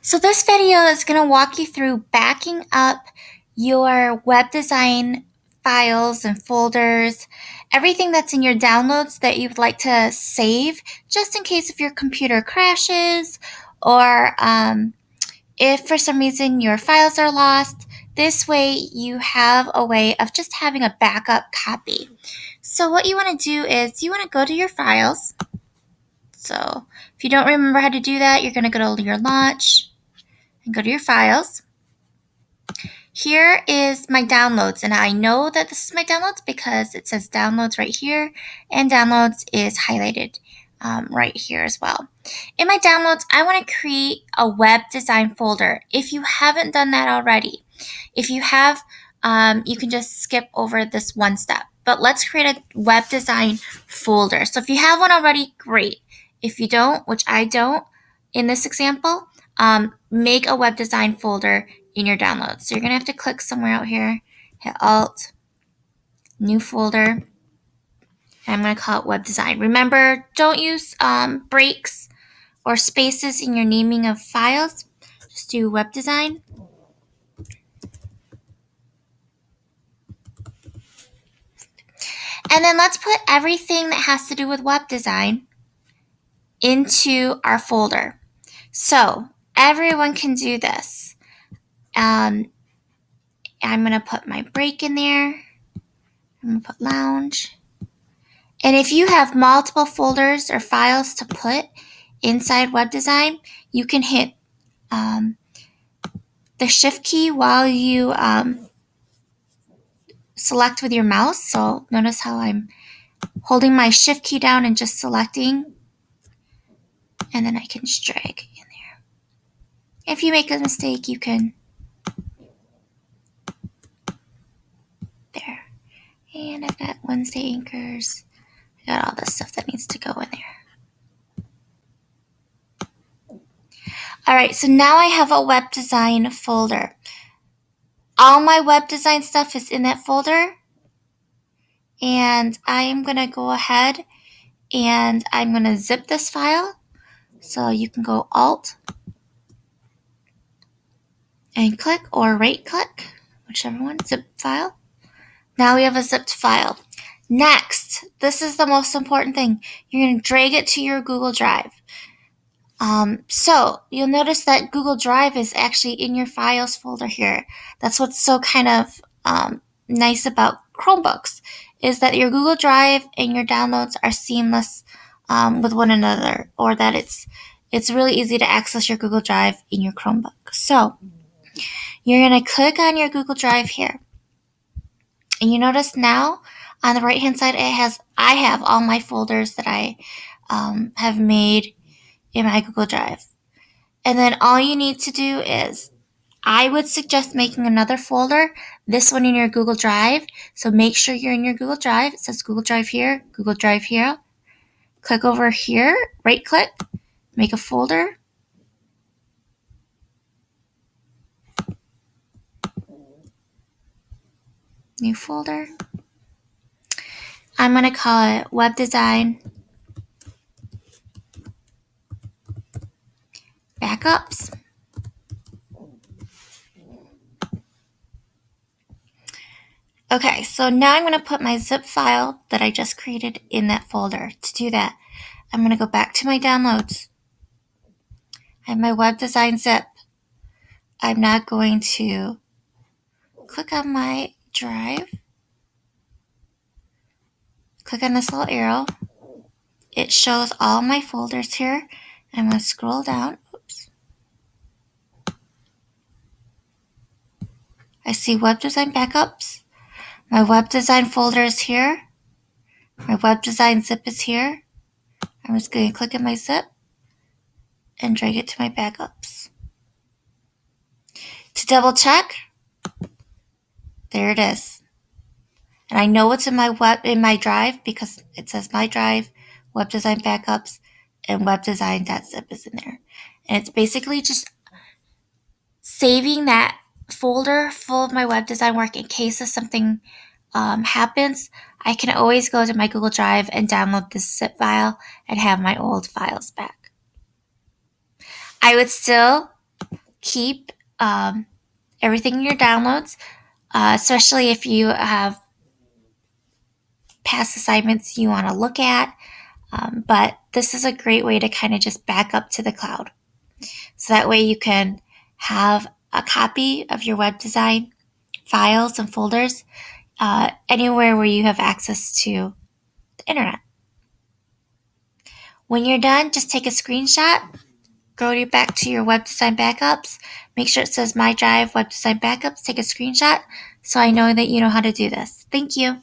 So this video is going to walk you through backing up your web design files and folders, everything that's in your downloads that you would like to save, just in case if your computer crashes or if for some reason your files are lost. This way you have a way of just having a backup copy. So what you want to do is you want to go to your files. So if you don't remember how to do that, you're going to go to your launch and go to your files. Here is my downloads, and I know that this is my downloads because it says downloads right here, and downloads is highlighted right here as well. In my downloads, I want to create a web design folder. If you haven't done that already, if you have, you can just skip over this one step. But let's create a web design folder. So if you have one already, great. If you don't, which I don't, in this example, make a web design folder in your downloads. So you're going to have to click somewhere out here, hit Alt, new folder, and I'm going to call it web design. Remember, don't use breaks or spaces in your naming of files. Just do web design. And then let's put everything that has to do with web design into our folder. So everyone can do this. I'm going to put my break in there. I'm going to put lounge. And if you have multiple folders or files to put inside web design, you can hit the shift key while you select with your mouse. So notice how I'm holding my shift key down and just selecting, and then I can just drag in there. If you make a mistake, you can, there. And I've got Wednesday anchors. I got all this stuff that needs to go in there. All right, so now I have a web design folder. All my web design stuff is in that folder. And I am going to go ahead and I'm going to zip this file. So you can go Alt and click or right click, whichever one, zip file. Now we have a zipped file. Next, this is the most important thing. You're going to drag it to your Google Drive. So you'll notice that Google Drive is actually in your files folder here. That's what's so kind of nice about Chromebooks, is that your Google Drive and your downloads are seamless with one another, or that it's really easy to access your Google Drive in your Chromebook. So you're going to click on your Google Drive here. And you notice now on the right hand side, I have all my folders that I have made in my Google Drive. And then all you need to do is, I would suggest making another folder, this one in your Google Drive. So make sure you're in your Google Drive. It says Google Drive here, Google Drive here. Click over here, right click, make a folder. New folder. I'm going to call it Web Design Backups. Okay, so now I'm going to put my zip file that I just created in that folder. To do that, I'm going to go back to my downloads. I have my web design zip. I'm now going to click on my drive. Click on this little arrow. It shows all my folders here. I'm going to scroll down. Oops. I see web design backups. My web design folder is here. My web design zip is here. I'm just going to click on my zip and drag it to my backups. To double check, there it is. And I know it's in my drive because it says my drive, web design backups, and web design.zip is in there. And it's basically just saving that folder full of my web design work in case if something happens. I can always go to my Google Drive and download this zip file and have my old files back. I would still keep everything in your downloads, especially if you have past assignments you want to look at. But this is a great way to kind of just back up to the cloud. So that way you can have a copy of your web design files and folders anywhere where you have access to the internet. When you're done, just take a screenshot, back to your web design backups, make sure it says My Drive Web Design Backups, take a screenshot so I know that you know how to do this. Thank you.